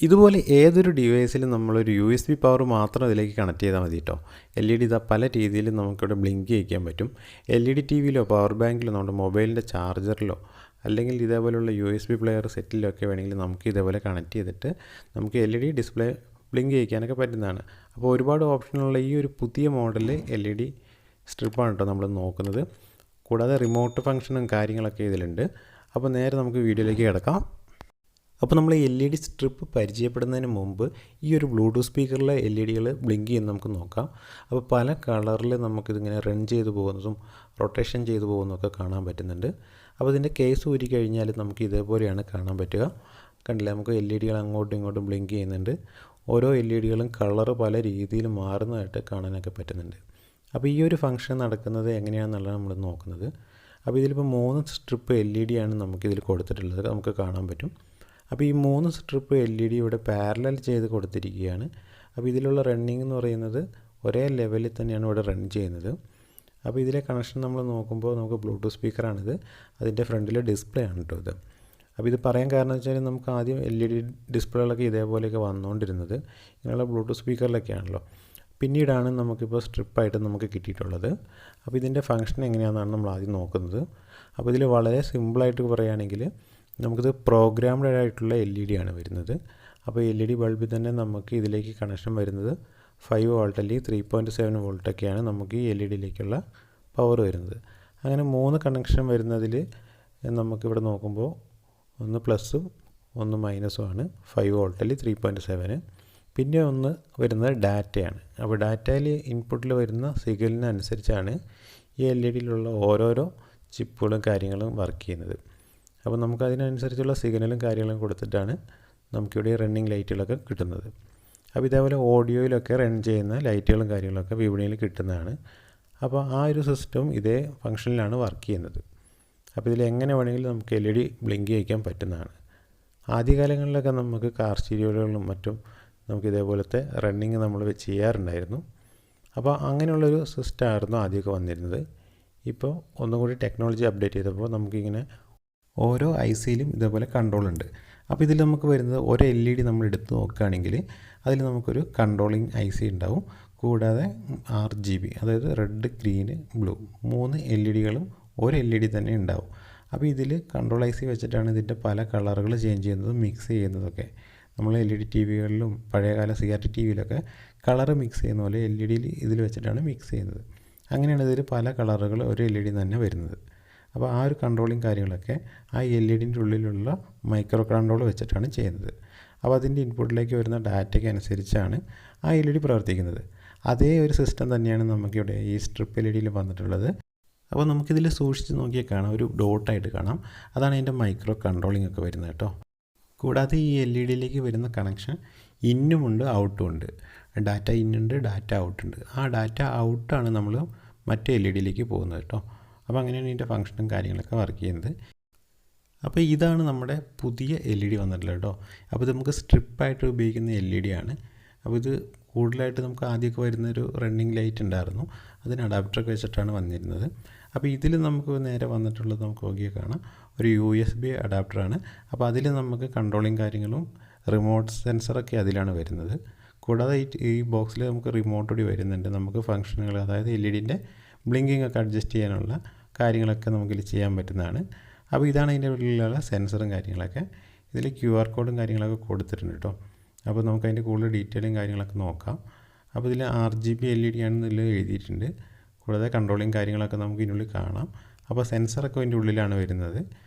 ഇതുപോലെ ഏതൊരു ഡിവൈസിലും നമ്മളൊരു USB പവർ മാത്രം ഇതിലേക്ക് കണക്ട് ചെയ്താൽ മതി കേട്ടോ. LED ഇതാ പല രീതിയിലും നമുക്കിവിടെ ബ്ലിങ്ക് ചെയ്യിക്കാൻ പറ്റും. LED TVയിലോ പവർ ബാങ്കിലോ നമ്മുടെ മൊബൈലിൻ്റെ ചാർജറിലോ അല്ലെങ്കിൽ ഇതേപോലെയുള്ള USB പ്ലെയർ സെറ്റിലോ ഒക്കെ വേണമെങ്കിൽ നമുക്ക് ഇതേപോലെ കണക്ട് ചെയ്തിട്ട് നമുക്ക് LED ഡിസ്പ്ലേ ബ്ലിങ്ക് ചെയ്യിക്കാനൊക്കെ പറ്റുന്നതാണ്. അപ്പോൾ ഒരുപാട് ഓപ്ഷനുള്ള ഈ ഒരു പുതിയ മോഡൽ LED സ്ട്രിപ്പാണ് കേട്ടോ നമ്മൾ നോക്കുന്നത്. കൂടാതെ റിമോട്ട് ഫംഗ്ഷനും കാര്യങ്ങളൊക്കെ ഇതിലുണ്ട്. അപ്പോൾ നേരെ നമുക്ക് വീഡിയോയിലേക്ക് കിടക്കാം. അപ്പോൾ നമ്മൾ LED സ്ട്രിപ്പ് പരിചയപ്പെടുന്നതിന് മുമ്പ് ഈ ഒരു ബ്ലൂടൂത്ത് സ്പീക്കറിലെ LEDകൾ ബ്ലിങ്ക് ചെയ്യുന്നത് നമുക്ക് നോക്കാം. അപ്പോൾ പല കളറിൽ നമുക്കിതിങ്ങനെ റൺ ചെയ്ത് പോകുന്നതും റൊട്ടേഷൻ ചെയ്ത് പോകുന്നതൊക്കെ കാണാൻ പറ്റുന്നുണ്ട്. അപ്പോൾ ഇതിൻ്റെ കേസ് ഊരി കഴിഞ്ഞാൽ നമുക്ക് ഇതേപോലെയാണ് കാണാൻ പറ്റുക. കണ്ടില്ല, നമുക്ക് LEDകൾ അങ്ങോട്ടും ഇങ്ങോട്ടും ബ്ലിങ്ക് ചെയ്യുന്നുണ്ട്. ഓരോ LEDകളും കളർ പല രീതിയിൽ മാറുന്നതായിട്ട് കാണാനൊക്കെ പറ്റുന്നുണ്ട്. അപ്പോൾ ഈ ഒരു ഫംഗ്ഷൻ നടക്കുന്നത് എങ്ങനെയാണെന്നുള്ളത് നമ്മൾ നോക്കുന്നത്. അപ്പോൾ ഇതിലിപ്പോൾ 3 സ്ട്രിപ്പ് LED ആണ് നമുക്കിതിൽ കൊടുത്തിട്ടുള്ളത്, നമുക്ക് കാണാൻ പറ്റും. അപ്പോൾ ഈ 3 സ്ട്രിപ്പ് LED ഇവിടെ പാരലൽ ചെയ്ത് കൊടുത്തിരിക്കുകയാണ്. അപ്പോൾ ഇതിലുള്ള റണ്ണിങ് എന്ന് പറയുന്നത് ഒരേ ലെവലിൽ തന്നെയാണ് ഇവിടെ റൺ ചെയ്യുന്നത്. അപ്പോൾ ഇതിലെ കണക്ഷൻ നമ്മൾ നോക്കുമ്പോൾ നമുക്ക് ബ്ലൂടൂത്ത് സ്പീക്കറാണിത്, അതിൻ്റെ ഫ്രണ്ടിലെ ഡിസ്പ്ലേ ആണ് കേട്ടോ ഇത്. അപ്പോൾ ഇത് പറയാൻ കാരണം വെച്ചാൽ നമുക്ക് ആദ്യം LED ഡിസ്പ്ലേകളൊക്കെ ഇതേപോലെയൊക്കെ വന്നുകൊണ്ടിരുന്നത് ഇങ്ങനെയുള്ള ബ്ലൂടൂത്ത് സ്പീക്കറിലൊക്കെയാണല്ലോ. പിന്നീടാണ് നമുക്കിപ്പോൾ സ്ട്രിപ്പായിട്ട് നമുക്ക് കിട്ടിയിട്ടുള്ളത്. അപ്പോൾ ഇതിൻ്റെ ഫംഗ്ഷൻ എങ്ങനെയാണെന്നാണ് നമ്മൾ ആദ്യം നോക്കുന്നത്. അപ്പോൾ ഇതിൽ വളരെ സിമ്പിളായിട്ട് പറയുകയാണെങ്കിൽ നമുക്കിത് പ്രോഗ്രാംഡ് ആയിട്ടുള്ള LED ആണ് വരുന്നത്. അപ്പോൾ LED ബൾബിൽ തന്നെ നമുക്ക് ഇതിലേക്ക് കണക്ഷൻ വരുന്നത് 5 വോൾട്ട് അല്ലെങ്കിൽ 3.7 വോൾട്ടൊക്കെയാണ് നമുക്ക് ഈ LEDയിലേക്കുള്ള പവർ വരുന്നത്. അങ്ങനെ 3 കണക്ഷൻ വരുന്നതിൽ നമുക്കിവിടെ നോക്കുമ്പോൾ ഒന്ന് പ്ലസും ഒന്ന് മൈനസും ആണ്. 5 വോൾട്ട് അല്ലെങ്കിൽ 3.7. പിന്നെ ഒന്ന് വരുന്നത് ഡാറ്റയാണ്. അപ്പോൾ ഡാറ്റയിൽ ഇൻപുട്ടിൽ വരുന്ന സിഗ്നലിനനുസരിച്ചാണ് ഈ LEDയിലുള്ള ഓരോരോ ചിപ്പുകളും കാര്യങ്ങളും വർക്ക് ചെയ്യുന്നത്. അപ്പോൾ നമുക്കതിനനുസരിച്ചുള്ള സിഗ്നലും കാര്യങ്ങളും കൊടുത്തിട്ടാണ് നമുക്കിവിടെ റണ്ണിങ് ലൈറ്റുകളൊക്കെ കിട്ടുന്നത്. അപ്പോൾ ഇതേപോലെ ഓഡിയോയിലൊക്കെ റൺ ചെയ്യുന്ന ലൈറ്റുകളും കാര്യങ്ങളൊക്കെ വിപണിയിൽ കിട്ടുന്നതാണ്. അപ്പോൾ ആ ഒരു സിസ്റ്റം ഇതേ ഫംഗ്ഷനിലാണ് വർക്ക് ചെയ്യുന്നത്. അപ്പോൾ ഇതിൽ എങ്ങനെ വേണമെങ്കിലും നമുക്ക് LED ബ്ലിങ്ക് ചെയ്യിക്കാൻ പറ്റുന്നതാണ്. ആദ്യകാലങ്ങളിലൊക്കെ നമുക്ക് കാർ സ്റ്റീരിയോകളിലും മറ്റും നമുക്ക് ഇതേപോലത്തെ റണ്ണിങ് നമ്മൾ ചെയ്യാറുണ്ടായിരുന്നു. അപ്പോൾ അങ്ങനെയുള്ളൊരു സിസ്റ്റമായിരുന്നു ആദ്യമൊക്കെ വന്നിരുന്നത്. ഇപ്പോൾ ഒന്നും കൂടി ടെക്നോളജി അപ്ഡേറ്റ് ചെയ്തപ്പോൾ നമുക്കിങ്ങനെ ഓരോ ICയിലും ഇതേപോലെ കൺട്രോൾ ഉണ്ട്. അപ്പോൾ ഇതിൽ നമുക്ക് വരുന്നത് ഒരു LED നമ്മൾ എടുത്ത് നോക്കുകയാണെങ്കിൽ അതിൽ നമുക്കൊരു കൺട്രോളിങ് IC ഉണ്ടാവും. കൂടാതെ RGB, അതായത് റെഡ്, ഗ്രീന്, ബ്ലൂ 3 LEDകളും ഒരു LED തന്നെ ഉണ്ടാവും. അപ്പോൾ ഇതിൽ കൺട്രോൾ IC വെച്ചിട്ടാണ് ഇതിൻ്റെ പല കളറുകൾ ചേഞ്ച് ചെയ്യുന്നതും മിക്സ് ചെയ്യുന്നതൊക്കെ. നമ്മൾ LED TVകളിലും പഴയകാല CRT TVയിലൊക്കെ കളറ് മിക്സ് ചെയ്യുന്ന പോലെ LEDയിൽ ഇതിൽ വെച്ചിട്ടാണ് മിക്സ് ചെയ്യുന്നത്. അങ്ങനെയാണ് ഇതിൽ പല കളറുകൾ ഒരു LED തന്നെ വരുന്നത്. അപ്പോൾ ആ ഒരു കൺട്രോളിങ് കാര്യങ്ങളൊക്കെ ആ LEDൻ്റെ ഉള്ളിലുള്ള മൈക്രോ കൺട്രോൾ വെച്ചിട്ടാണ് ചെയ്യുന്നത്. അപ്പോൾ അതിൻ്റെ ഇൻപുട്ടിലേക്ക് വരുന്ന ഡാറ്റയ്ക്ക് അനുസരിച്ചാണ് ആ LED പ്രവർത്തിക്കുന്നത്. അതേ ഒരു സിസ്റ്റം തന്നെയാണ് നമുക്കിവിടെ ഈ സ്ട്രിപ്പ് LEDയിൽ വന്നിട്ടുള്ളത്. അപ്പോൾ നമുക്കിതിൽ സൂക്ഷിച്ച് നോക്കിയാൽ കാണാം, ഒരു ഡോട്ടായിട്ട് കാണാം. അതാണ് ഇതിൻ്റെ മൈക്രോ കൺട്രോളിംഗ് ഒക്കെ വരുന്നത് കേട്ടോ. കൂടാതെ ഈ LEDയിലേക്ക് വരുന്ന കണക്ഷൻ ഇന്നുമുണ്ട് ഔട്ടും ഉണ്ട്. ഡാറ്റ ഇന്നുണ്ട്, ഡാറ്റ ഔട്ടുണ്ട്. ആ ഡാറ്റ ഔട്ടാണ് നമ്മൾ മറ്റേ LEDയിലേക്ക് പോകുന്നത് കേട്ടോ. അപ്പോൾ അങ്ങനെയാണ് ഇതിൻ്റെ ഫംഗ്ഷനും കാര്യങ്ങളൊക്കെ വർക്ക് ചെയ്യുന്നത്. അപ്പോൾ ഇതാണ് നമ്മുടെ പുതിയ LED വന്നിട്ടുള്ളത് കേട്ടോ. അപ്പോൾ ഇത് നമുക്ക് സ്ട്രിപ്പായിട്ട് ഉപയോഗിക്കുന്ന LED ആണ്. അപ്പോൾ ഇത് കൂടുതലായിട്ട് നമുക്ക് ആദ്യമൊക്കെ വരുന്നൊരു റണ്ണിങ് ലൈറ്റ് ഉണ്ടായിരുന്നു, അതിന് അഡാപ്റ്ററൊക്കെ വെച്ചിട്ടാണ് വന്നിരുന്നത്. അപ്പോൾ ഇതിൽ നമുക്ക് നേരെ വന്നിട്ടുള്ളത് നമുക്ക് നോക്കിയാൽ കാണാം, ഒരു USB അഡാപ്റ്ററാണ്. അപ്പോൾ അതിൽ നമുക്ക് കൺട്രോളിങ് കാര്യങ്ങളും റിമോട്ട് സെൻസറൊക്കെ അതിലാണ് വരുന്നത്. കൂടാതെ ഈ ബോക്സിൽ നമുക്ക് റിമോട്ട് കൂടി വരുന്നുണ്ട്. നമുക്ക് ഫംഗ്ഷനുകൾ, അതായത് LEDൻ്റെ ബ്ലിങ്കിങ് ഒക്കെ അഡ്ജസ്റ്റ് ചെയ്യാനുള്ള കാര്യങ്ങളൊക്കെ നമുക്കിതിൽ ചെയ്യാൻ പറ്റുന്നതാണ്. അപ്പോൾ ഇതാണ് ഇതിൻ്റെ ഉള്ളിലുള്ള സെൻസറും കാര്യങ്ങളൊക്കെ. ഇതിൽ QR കോഡും കാര്യങ്ങളൊക്കെ കൊടുത്തിട്ടുണ്ട് കേട്ടോ. അപ്പോൾ നമുക്ക് അതിൻ്റെ കൂടുതൽ ഡീറ്റെയിലും കാര്യങ്ങളൊക്കെ നോക്കാം. അപ്പോൾ ഇതിൽ RGB LED ആണെന്ന് ഇതിൽ എഴുതിയിട്ടുണ്ട്. കൂടാതെ കൺട്രോളിങ് കാര്യങ്ങളൊക്കെ നമുക്ക് ഇതിനുള്ളിൽ കാണാം. അപ്പോൾ സെൻസറൊക്കെ അതിൻ്റെ ഉള്ളിലാണ് വരുന്നത്.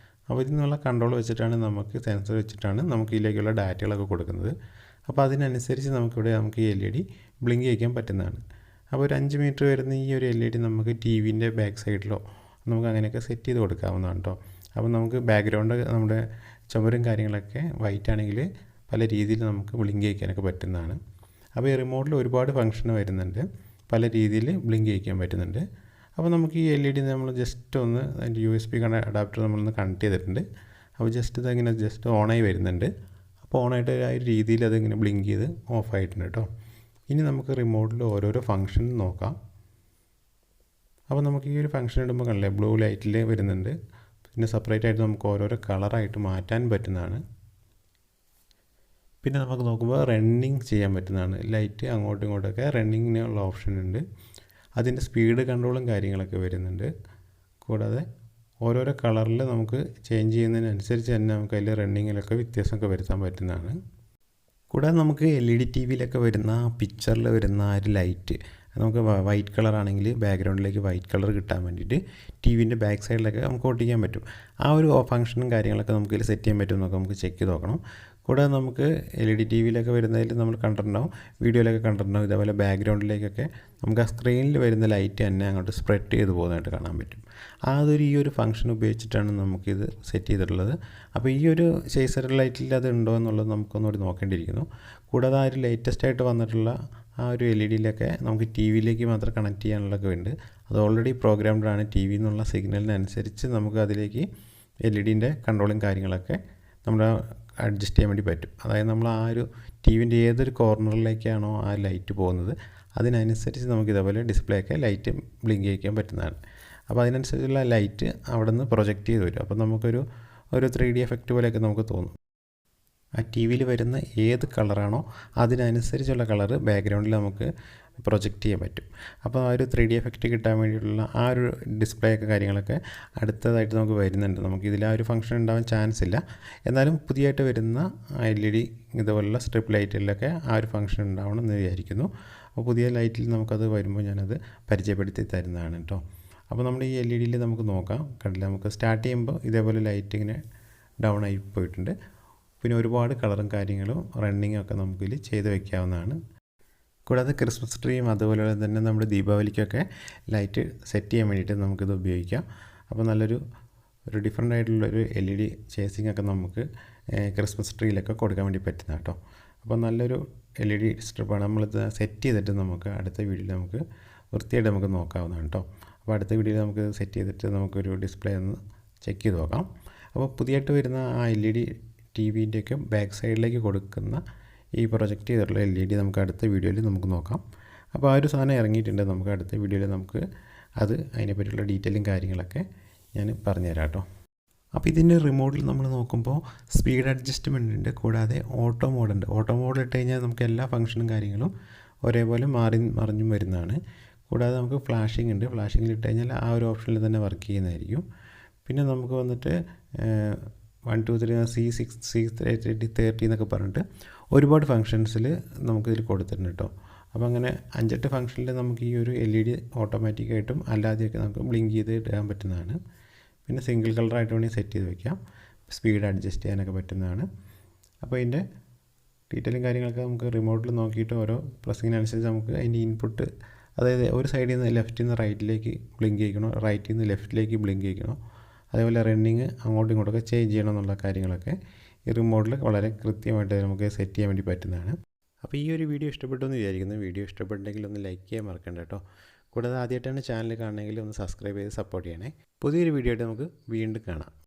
അപ്പോൾ ഇതിൽ നിന്നുള്ള കൺട്രോൾ വെച്ചിട്ടാണ് നമുക്ക് സെൻസർ വെച്ചിട്ടാണ് നമുക്ക് ഇതിലേക്കുള്ള ഡാറ്റകളൊക്കെ കൊടുക്കുന്നത്. അപ്പോൾ അതിനനുസരിച്ച് നമുക്ക് ഈ LED ബ്ലിങ്ക് ചെയ്യിക്കാൻ പറ്റുന്നതാണ്. അപ്പോൾ ഒരു 5 മീറ്റർ വരുന്ന ഈ ഒരു LED നമുക്ക് TVൻ്റെ ബാക്ക് സൈഡിലോ നമുക്ക് അങ്ങനെയൊക്കെ സെറ്റ് ചെയ്ത് കൊടുക്കാവുന്നതാണ് കേട്ടോ. അപ്പോൾ നമുക്ക് ബാക്ക്ഗ്രൗണ്ട് നമ്മുടെ ചുമരും കാര്യങ്ങളൊക്കെ വൈറ്റ് ആണെങ്കിൽ പല രീതിയിൽ നമുക്ക് ബ്ലിങ്ക് ചെയ്യിക്കാനൊക്കെ പറ്റുന്നതാണ്. അപ്പോൾ ഈ റിമോട്ടിൽ ഒരുപാട് ഫംഗ്ഷൻ വരുന്നുണ്ട്, പല രീതിയിൽ ബ്ലിങ്ക് ചെയ്യിക്കാൻ പറ്റുന്നുണ്ട്. അപ്പോൾ നമുക്ക് ഈ LED നമ്മൾ ജസ്റ്റ് ഒന്ന് അതിൻ്റെ USB അഡാപ്റ്റർ നമ്മളൊന്ന് കണക്ട് ചെയ്തിട്ടുണ്ട്. അപ്പോൾ ജസ്റ്റ് ഇതങ്ങനെ ജസ്റ്റ് ഓണായി വരുന്നുണ്ട്. അപ്പോൾ ഓണായിട്ട് ആ ഒരു രീതിയിൽ അതിങ്ങനെ ബ്ലിങ്ക് ചെയ്ത് ഓഫായിട്ടുണ്ട് കേട്ടോ. ഇനി നമുക്ക് റിമോട്ടിൽ ഓരോരോ ഫംഗ്ഷൻ നോക്കാം. അപ്പോൾ നമുക്ക് ഈ ഒരു ഫംഗ്ഷൻ ഇടുമ്പോൾ കണ്ടില്ലേ, ബ്ലൂ ലൈറ്റിൽ വരുന്നുണ്ട്. പിന്നെ സെപ്പറേറ്റ് ആയിട്ട് നമുക്ക് ഓരോരോ കളറായിട്ട് മാറ്റാൻ പറ്റുന്നതാണ്. പിന്നെ നമുക്ക് നോക്കുമ്പോൾ റണ്ണിങ് ചെയ്യാൻ പറ്റുന്നതാണ്. ലൈറ്റ് അങ്ങോട്ടും ഇങ്ങോട്ടൊക്കെ റണ്ണിങ്ങിനുള്ള ഓപ്ഷൻ ഉണ്ട്. അതിൻ്റെ സ്പീഡ് കൺട്രോളും കാര്യങ്ങളൊക്കെ വരുന്നുണ്ട്. കൂടാതെ ഓരോരോ കളറിൽ നമുക്ക് ചേഞ്ച് ചെയ്യുന്നതിനനുസരിച്ച് തന്നെ നമുക്ക് അതിൽ റണ്ണിങ്ങിലൊക്കെ വ്യത്യാസമൊക്കെ വരുത്താൻ പറ്റുന്നതാണ്. കൂടാതെ നമുക്ക് LED TVയിലൊക്കെ വരുന്ന പിക്ചറിൽ വരുന്ന ആ ഒരു ലൈറ്റ് നമുക്ക് വൈറ്റ് കളറാണെങ്കിൽ ബാക്ക്ഗ്രൗണ്ടിലേക്ക് വൈറ്റ് കളർ കിട്ടാൻ വേണ്ടിയിട്ട് TVൻ്റെ ബാക്ക് സൈഡിലൊക്കെ നമുക്ക് ഒട്ടിക്കാൻ പറ്റും. ആ ഒരു ഫംഗ്ഷനും കാര്യങ്ങളൊക്കെ നമുക്ക് ഇതിൽ സെറ്റ് ചെയ്യാൻ പറ്റുമെന്നൊക്കെ നമുക്ക് ചെക്ക് ചെയ്ത് നോക്കണം. കൂടാതെ നമുക്ക് LED TVയിലൊക്കെ വരുന്നതിൽ നമ്മൾ കണ്ടിട്ടുണ്ടാവും, വീഡിയോയിലൊക്കെ കണ്ടിട്ടുണ്ടാവും, ഇതേപോലെ ബാക്ക്ഗ്രൗണ്ടിലേക്കൊക്കെ നമുക്ക് ആ സ്ക്രീനിൽ വരുന്ന ലൈറ്റ് തന്നെ അങ്ങോട്ട് സ്പ്രെഡ് ചെയ്ത് പോകുന്നതായിട്ട് കാണാൻ പറ്റും. ഈ ഒരു ഫംഗ്ഷൻ ഉപയോഗിച്ചിട്ടാണ് നമുക്കിത് സെറ്റ് ചെയ്തിട്ടുള്ളത്. അപ്പോൾ ഈ ഒരു ചേസർ ലൈറ്റിൽ അത് ഉണ്ടോ എന്നുള്ളത് നമുക്കൊന്നുകൂടി നോക്കേണ്ടിയിരിക്കുന്നു. കൂടാതെ ആ ഒരു ലേറ്റസ്റ്റ് ആയിട്ട് വന്നിട്ടുള്ള ആ ഒരു LEDയിലൊക്കെ നമുക്ക് TVയിലേക്ക് മാത്രം കണക്ട് ചെയ്യാനുള്ളതൊക്കെ ഉണ്ട്. അത് ഓൾറെഡി പ്രോഗ്രാംഡ് ആണ്. TV എന്നുള്ള സിഗ്നലിനനുസരിച്ച് നമുക്ക് അതിലേക്ക് LEDൻ്റെ കൺട്രോളും കാര്യങ്ങളൊക്കെ നമ്മൾ അഡ്ജസ്റ്റ് ചെയ്യാൻ വേണ്ടി പറ്റും. അതായത് നമ്മൾ ആ ഒരു TVൻ്റെ ഏതൊരു കോർണറിലേക്കാണോ ആ ലൈറ്റ് പോകുന്നത് അതിനനുസരിച്ച് നമുക്ക് ഇതേപോലെ ഡിസ്പ്ലേ ഒക്കെ ലൈറ്റ് ബ്ലിങ്ക് ചെയ്യിക്കാൻ പറ്റുന്നതാണ്. അപ്പോൾ അതിനനുസരിച്ചുള്ള ലൈറ്റ് അവിടെ നിന്ന് പ്രൊജക്റ്റ് ചെയ്ത് വരും. അപ്പോൾ നമുക്കൊരു 3D എഫക്റ്റ് പോലെയൊക്കെ നമുക്ക് തോന്നും. ആ TVയിൽ വരുന്ന ഏത് കളറാണോ അതിനനുസരിച്ചുള്ള കളറ് ബാക്ക്ഗ്രൗണ്ടിൽ നമുക്ക് പ്രൊജക്റ്റ് ചെയ്യാൻ പറ്റും. അപ്പോൾ ആ ഒരു 3D എഫക്റ്റ് കിട്ടാൻ വേണ്ടിയിട്ടുള്ള ആ ഒരു ഡിസ്പ്ലേ ഒക്കെ കാര്യങ്ങളൊക്കെ അടുത്തതായിട്ട് നമുക്ക് വരുന്നുണ്ട്. നമുക്കിതിൽ ആ ഒരു ഫംഗ്ഷൻ ഉണ്ടാവാൻ ചാൻസ് ഇല്ല. എന്നാലും പുതിയതായിട്ട് വരുന്ന LED ഇതുപോലുള്ള സ്ട്രിപ്പ് ലൈറ്റുകളിലൊക്കെ ആ ഒരു ഫംഗ്ഷൻ ഉണ്ടാവണം എന്ന് വിചാരിക്കുന്നു. അപ്പോൾ പുതിയ ലൈറ്റിൽ നമുക്കത് വരുമ്പോൾ ഞാനത് പരിചയപ്പെടുത്തി തരുന്നതാണ് കേട്ടോ. അപ്പോൾ നമ്മുടെ ഈ LEDയിൽ നമുക്ക് നോക്കാം. കണ്ടില്ല, നമുക്ക് സ്റ്റാർട്ട് ചെയ്യുമ്പോൾ ഇതേപോലെ ലൈറ്റ് ഇങ്ങനെ ഡൗൺ ആയി പോയിട്ടുണ്ട്. പിന്നെ ഒരുപാട് കളറും കാര്യങ്ങളും റണ്ണിങ്ങും ഒക്കെ നമുക്കിതിൽ ചെയ്ത് വയ്ക്കാവുന്നതാണ്. കൂടാതെ ക്രിസ്മസ് ട്രീയും അതുപോലെ തന്നെ നമ്മുടെ ദീപാവലിക്കൊക്കെ ലൈറ്റ് സെറ്റ് ചെയ്യാൻ വേണ്ടിയിട്ട് നമുക്കിത് ഉപയോഗിക്കാം. അപ്പോൾ നല്ലൊരു ഡിഫറെൻ്റ് ആയിട്ടുള്ളൊരു LED ചേസിങ് ഒക്കെ നമുക്ക് ക്രിസ്മസ് ട്രീയിലൊക്കെ കൊടുക്കാൻ വേണ്ടി പറ്റുന്ന കേട്ടോ. അപ്പോൾ നല്ലൊരു LED സ്ട്രിപ്പാണ്. നമ്മളിത് സെറ്റ് ചെയ്തിട്ട് നമുക്ക് അടുത്ത വീഡിയോയിൽ നമുക്ക് വൃത്തിയായിട്ട് നമുക്ക് നോക്കാവുന്നതാണ് കേട്ടോ. അപ്പോൾ അടുത്ത വീഡിയോയിൽ നമുക്ക് സെറ്റ് ചെയ്തിട്ട് നമുക്കൊരു ഡിസ്പ്ലേ ഒന്ന് ചെക്ക് ചെയ്ത് നോക്കാം. അപ്പോൾ പുതിയതായിട്ട് വരുന്ന ആ LED TVൻ്റെയൊക്കെ ബാക്ക് സൈഡിലേക്ക് കൊടുക്കുന്ന ഈ പ്രൊജക്റ്റ് ചെയ്തിട്ടുള്ള LED നമുക്ക് അടുത്ത വീഡിയോയിൽ നമുക്ക് നോക്കാം. അപ്പോൾ ആ ഒരു സാധനം ഇറങ്ങിയിട്ടുണ്ട്. നമുക്ക് അടുത്ത വീഡിയോയിൽ നമുക്ക് അതിനെപ്പറ്റിയുള്ള ഡീറ്റെയിലും കാര്യങ്ങളൊക്കെ ഞാൻ പറഞ്ഞുതരാം കേട്ടോ. അപ്പോൾ ഇതിൻ്റെ റിമോട്ടിൽ നമ്മൾ നോക്കുമ്പോൾ സ്പീഡ് അഡ്ജസ്റ്റ്മെൻ്റ് ഉണ്ട്. കൂടാതെ ഓട്ടോ മോഡുണ്ട്. ഓട്ടോ മോഡ് ഇട്ട് കഴിഞ്ഞാൽ നമുക്ക് എല്ലാ ഫംഗ്ഷനും കാര്യങ്ങളും ഒരേപോലെ മറിഞ്ഞും വരുന്നതാണ്. കൂടാതെ നമുക്ക് ഫ്ലാഷിംഗ് ഉണ്ട്. ഫ്ലാഷിങ്ങിൽ ഇട്ട് കഴിഞ്ഞാൽ ആ ഒരു ഓപ്ഷനിൽ തന്നെ വർക്ക് ചെയ്യുന്നതായിരിക്കും. പിന്നെ നമുക്ക് വന്നിട്ട് 1 2 3 C6 C30 എന്നൊക്കെ പറഞ്ഞിട്ട് ഒരുപാട് ഫങ്ഷൻസിൽ നമുക്കിതിൽ കൊടുത്തിട്ടുണ്ട് കേട്ടോ. അപ്പോൾ അങ്ങനെ 5-8 ഫംഗ്ഷനിൽ നമുക്ക് ഈ ഒരു LED ഓട്ടോമാറ്റിക്കായിട്ടും അല്ലാതെയൊക്കെ നമുക്ക് ബ്ലിങ്ക് ചെയ്ത് ഇടാൻ പറ്റുന്നതാണ്. പിന്നെ സിംഗിൾ കളറായിട്ട് വേണമെങ്കിൽ സെറ്റ് ചെയ്ത് വയ്ക്കാം. സ്പീഡ് അഡ്ജസ്റ്റ് ചെയ്യാനൊക്കെ പറ്റുന്നതാണ്. അപ്പോൾ ഇതിൻ്റെ ഡീറ്റെയിലും കാര്യങ്ങളൊക്കെ നമുക്ക് റിമോട്ടിൽ നോക്കിയിട്ട് ഓരോ പ്രസ്സിങ്ങിനനുസരിച്ച് നമുക്ക് അതിൻ്റെ ഇൻപുട്ട്, അതായത് ഒരു സൈഡിൽ നിന്ന് ലെഫ്റ്റിൽ നിന്ന് റൈറ്റിലേക്ക് ബ്ലിങ്ക് ചെയ്യിക്കണോ, റൈറ്റിൽ നിന്ന് ലെഫ്റ്റിലേക്ക് ബ്ലിങ്ക് ചെയ്യിക്കണോ, അതേപോലെ റണ്ണിങ് അങ്ങോട്ടും ഇങ്ങോട്ടൊക്കെ ചേഞ്ച് ചെയ്യണം എന്നുള്ള കാര്യങ്ങളൊക്കെ ഈ റിമോട്ടിൽ വളരെ കൃത്യമായിട്ട് നമുക്ക് സെറ്റ് ചെയ്യാൻ വേണ്ടി പറ്റുന്നതാണ്. അപ്പോൾ ഈ ഒരു വീഡിയോ ഇഷ്ടപ്പെട്ടു എന്ന് വിചാരിക്കുന്നു. വീഡിയോ ഇഷ്ടപ്പെട്ടെങ്കിൽ ഒന്ന് ലൈക്ക് ചെയ്യാൻ മറക്കണ്ട കേട്ടോ. കൂടാതെ ആദ്യമായിട്ടാണ് ചാനൽ കാണണമെങ്കിൽ ഒന്ന് സബ്സ്ക്രൈബ് ചെയ്ത് സപ്പോർട്ട് ചെയ്യണേ. പുതിയൊരു വീഡിയോ ആയിട്ട് നമുക്ക് വീണ്ടും കാണാം.